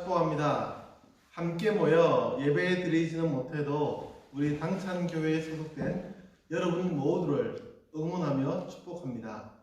소합니다. 함께 모여 예배 드리지는 못해도 우리 당찬교회에 소속된 여러분 모두를 응원하며 축복합니다.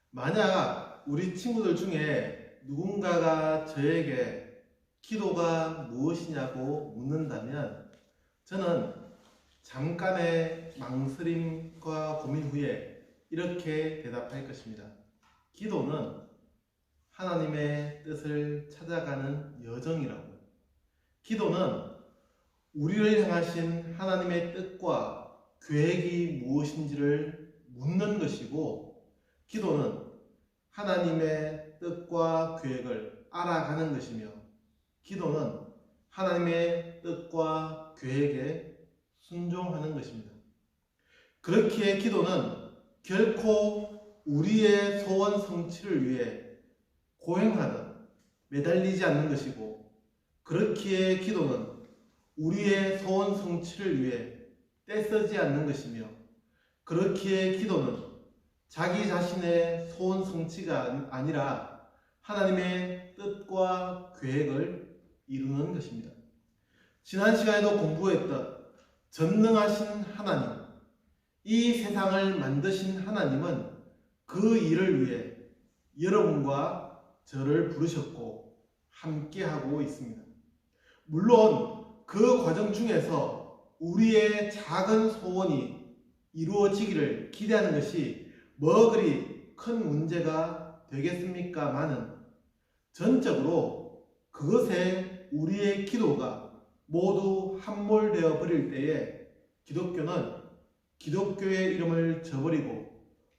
만약 우리 친구들 중에 누군가가 저에게 기도가 무엇이냐고 묻는다면 저는 잠깐의 망설임과 고민 후에 이렇게 대답할 것입니다. 기도는 하나님의 뜻을 찾아가는 여정이라고요. 기도는 우리를 향하신 하나님의 뜻과 계획이 무엇인지를 묻는 것이고, 기도는 하나님의 뜻과 계획을 알아가는 것이며, 기도는 하나님의 뜻과 계획에 순종하는 것입니다. 그렇기에 기도는 결코 우리의 소원 성취를 위해 고행하는, 매달리지 않는 것이고, 그렇기에 기도는 우리의 소원 성취를 위해 떼쓰지 않는 것이며, 그렇기에 기도는 자기 자신의 소원 성취가 아니라 하나님의 뜻과 계획을 이루는 것입니다. 지난 시간에도 공부했던 전능하신 하나님, 이 세상을 만드신 하나님은 그 일을 위해 여러분과 저를 부르셨고 함께하고 있습니다. 물론 그 과정 중에서 우리의 작은 소원이 이루어지기를 기대하는 것이 뭐 그리 큰 문제가 되겠습니까마는, 전적으로 그것에 우리의 기도가 모두 함몰되어 버릴 때에 기독교는 기독교의 이름을 저버리고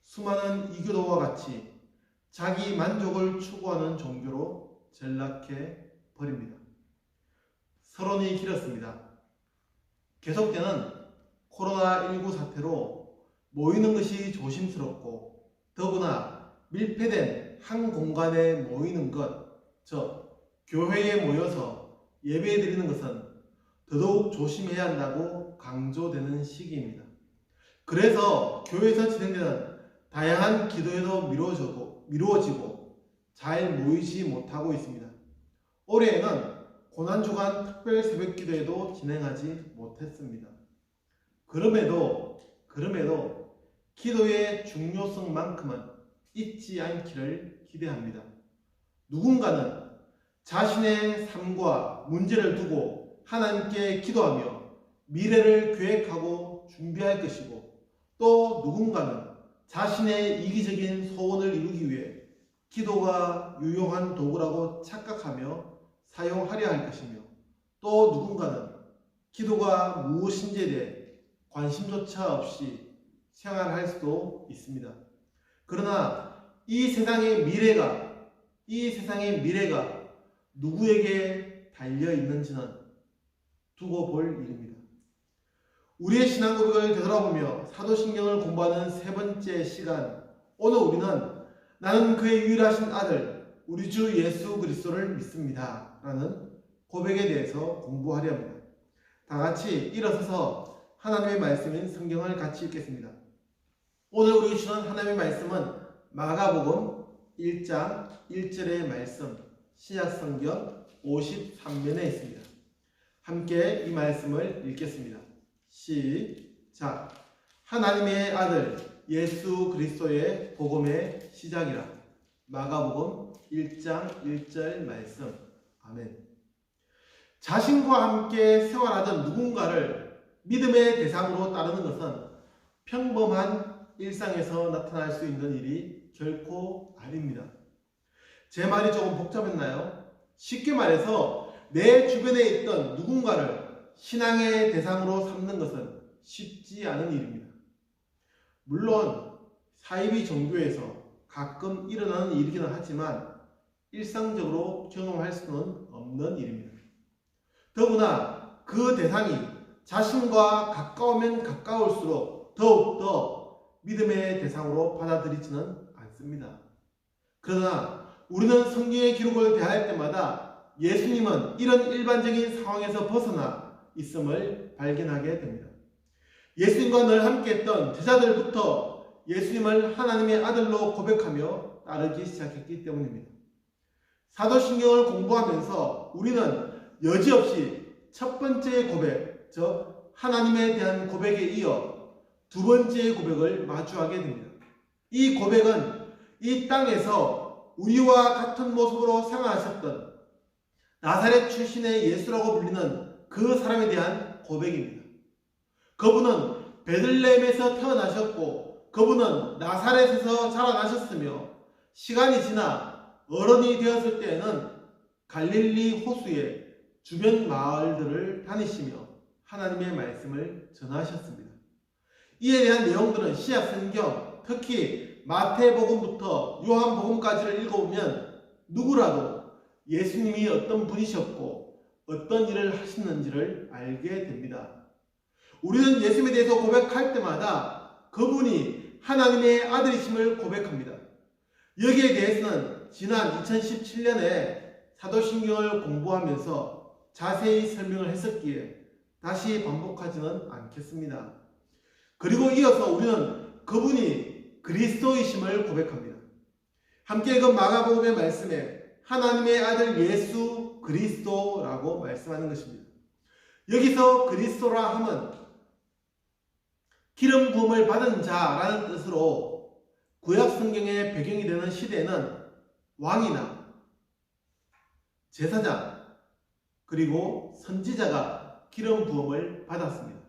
수많은 이교도와 같이 자기 만족을 추구하는 종교로 전락해 버립니다. 서론이 길었습니다. 계속되는 코로나19 사태로 모이는 것이 조심스럽고, 더구나 밀폐된 한 공간에 모이는 것, 즉 교회에 모여서 예배드리는 것은 더더욱 조심해야 한다고 강조되는 시기입니다. 그래서 교회에서 진행되는 다양한 기도에도 미루어지고 잘 모이지 못하고 있습니다. 올해에는 고난주간 특별 새벽 기도에도 진행하지 못했습니다. 그럼에도 기도의 중요성만큼은 잊지 않기를 기대합니다. 누군가는 자신의 삶과 문제를 두고 하나님께 기도하며 미래를 계획하고 준비할 것이고, 또 누군가는 자신의 이기적인 소원을 이루기 위해 기도가 유용한 도구라고 착각하며 사용하려 할 것이며, 또 누군가는 기도가 무엇인지에 대해 관심조차 없이 생활할 수도 있습니다. 그러나 이 세상의 미래가 누구에게 달려 있는지는 두고 볼 일입니다. 우리의 신앙 고백을 되돌아보며 사도신경을 공부하는 세 번째 시간, 오늘 우리는 나는 그의 유일하신 아들 우리 주 예수 그리스도를 믿습니다 라는 고백에 대해서 공부하려 합니다. 다 같이 일어서서 하나님의 말씀인 성경을 같이 읽겠습니다. 오늘 우리 주는 하나님의 말씀은 마가복음 1장 1절의 말씀, 신약성경 53면에 있습니다. 함께 이 말씀을 읽겠습니다. 시작. 하나님의 아들 예수 그리스도의 복음의 시작이라. 마가복음 1장 1절 말씀. 아멘. 자신과 함께 생활하던 누군가를 믿음의 대상으로 따르는 것은 평범한 일상에서 나타날 수 있는 일이 결코 아닙니다. 제 말이 조금 복잡했나요? 쉽게 말해서 내 주변에 있던 누군가를 신앙의 대상으로 삼는 것은 쉽지 않은 일입니다. 물론 사이비 종교에서 가끔 일어나는 일이기는 하지만 일상적으로 경험할 수는 없는 일입니다. 더구나 그 대상이 자신과 가까우면 가까울수록 더욱더 믿음의 대상으로 받아들이지는 않습니다. 그러나 우리는 성경의 기록을 대할 때마다 예수님은 이런 일반적인 상황에서 벗어나 있음을 발견하게 됩니다. 예수님과 늘 함께했던 제자들부터 예수님을 하나님의 아들로 고백하며 따르기 시작했기 때문입니다. 사도신경을 공부하면서 우리는 여지없이 첫 번째 고백, 즉 하나님에 대한 고백에 이어 두 번째 고백을 마주하게 됩니다. 이 고백은 이 땅에서 우리와 같은 모습으로 생활하셨던 나사렛 출신의 예수라고 불리는 그 사람에 대한 고백입니다. 그분은 베들레헴에서 태어나셨고 그분은 나사렛에서 자라나셨으며 시간이 지나 어른이 되었을 때에는 갈릴리 호수의 주변 마을들을 다니시며 하나님의 말씀을 전하셨습니다. 이에 대한 내용들은 신약 성경, 특히 마태복음부터 요한복음까지를 읽어보면 누구라도 예수님이 어떤 분이셨고 어떤 일을 하시는지를 알게 됩니다. 우리는 예수님에 대해서 고백할 때마다 그분이 하나님의 아들이심을 고백합니다. 여기에 대해서는 지난 2017년에 사도신경을 공부하면서 자세히 설명을 했었기에 다시 반복하지는 않겠습니다. 그리고 이어서 우리는 그분이 그리스도이심을 고백합니다. 함께 그 마가복음의 말씀에 하나님의 아들 예수 그리스도라고 말씀하는 것입니다. 여기서 그리스도라 함은 기름 부음을 받은 자라는 뜻으로 구약 성경의 배경이 되는 시대에는 왕이나 제사장 그리고 선지자가 기름 부음을 받았습니다.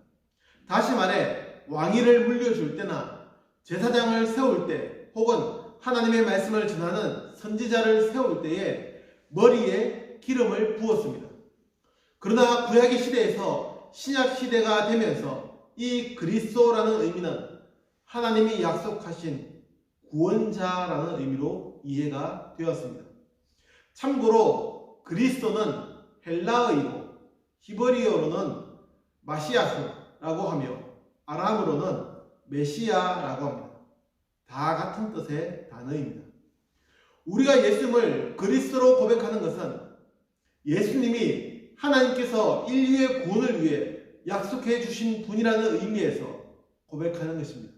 다시 말해 왕위를 물려줄 때나 제사장을 세울 때 혹은 하나님의 말씀을 전하는 선지자를 세울 때에 머리에 기름을 부었습니다. 그러나 구약의 시대에서 신약 시대가 되면서 이 그리스도라는 의미는 하나님이 약속하신 구원자라는 의미로 이해가 되었습니다. 참고로 그리스도는 헬라어이고 히브리어로는 마시아흐라고 하며 아람어로는 메시아라고 합니다. 다 같은 뜻의 단어입니다. 우리가 예수님을 그리스도로 고백하는 것은 예수님이 하나님께서 인류의 구원을 위해 약속해 주신 분이라는 의미에서 고백하는 것입니다.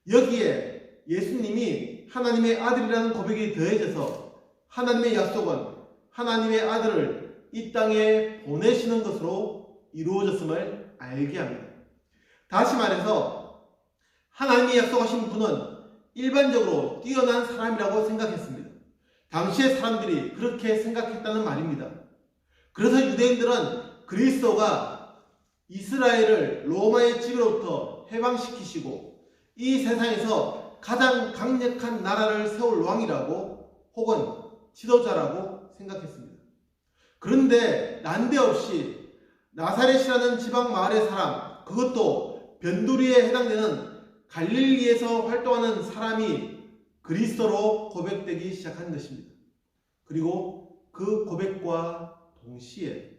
여기에 예수님이 하나님의 아들이라는 고백이 더해져서 하나님의 약속은 하나님의 아들을 이 땅에 보내시는 것으로 이루어졌음을 알게 합니다. 다시 말해서 하나님이 약속하신 분은 일반적으로 뛰어난 사람이라고 생각했습니다. 당시의 사람들이 그렇게 생각했다는 말입니다. 그래서 유대인들은 그리스도가 이스라엘을 로마의 지배로부터 해방시키시고 이 세상에서 가장 강력한 나라를 세울 왕이라고 혹은 지도자라고 생각했습니다. 그런데 난데없이 나사렛이라는 지방 마을의 사람, 그것도 변두리에 해당되는 갈릴리에서 활동하는 사람이 그리스도로 고백되기 시작한 것입니다. 그리고 그 고백과 동시에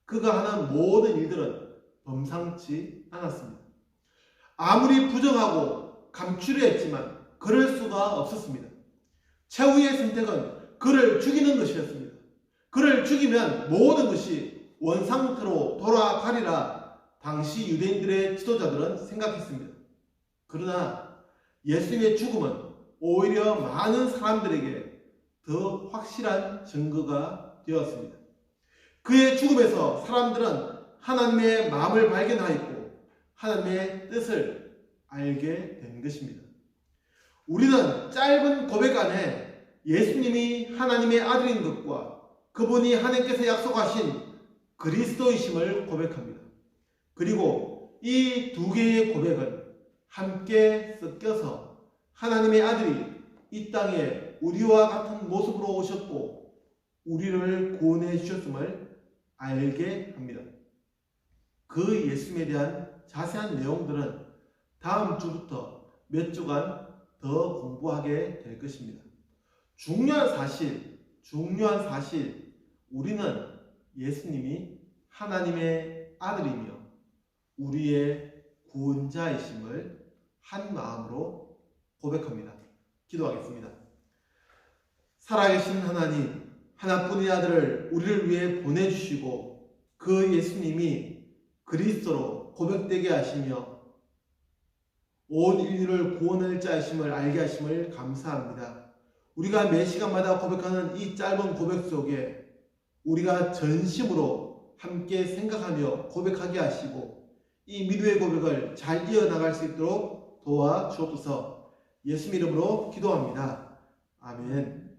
그가 하는 모든 일들은 범상치 않았습니다. 아무리 부정하고 감추려 했지만 그럴 수가 없었습니다. 최후의 선택은 그를 죽이는 것이었습니다. 그를 죽이면 모든 것이 원상태로 돌아가리라 당시 유대인들의 지도자들은 생각했습니다. 그러나 예수님의 죽음은 오히려 많은 사람들에게 더 확실한 증거가 되었습니다. 그의 죽음에서 사람들은 하나님의 마음을 발견하였고 하나님의 뜻을 알게 된 것입니다. 우리는 짧은 고백 안에 예수님이 하나님의 아들인 것과 그분이 하나님께서 약속하신 그리스도이심을 고백합니다. 그리고 이 두 개의 고백은 함께 섞여서 하나님의 아들이 이 땅에 우리와 같은 모습으로 오셨고 우리를 구원해 주셨음을 알게 합니다. 그 예수님에 대한 자세한 내용들은 다음 주부터 몇 주간 더 공부하게 될 것입니다. 중요한 사실, 우리는 예수님이 하나님의 아들이며 우리의 구원자이심을 한 마음으로 고백합니다. 기도하겠습니다. 살아계신 하나님, 하나뿐인 아들을 우리를 위해 보내주시고 그 예수님이 그리스도로 고백되게 하시며 온 인류를 구원할 자이심을 알게 하심을 감사합니다. 우리가 매 시간마다 고백하는 이 짧은 고백 속에 우리가 전심으로 함께 생각하며 고백하게 하시고 이 미루의 고백을 잘 이어나갈 수 있도록 도와주옵소서. 예수 이름으로 기도합니다. 아멘.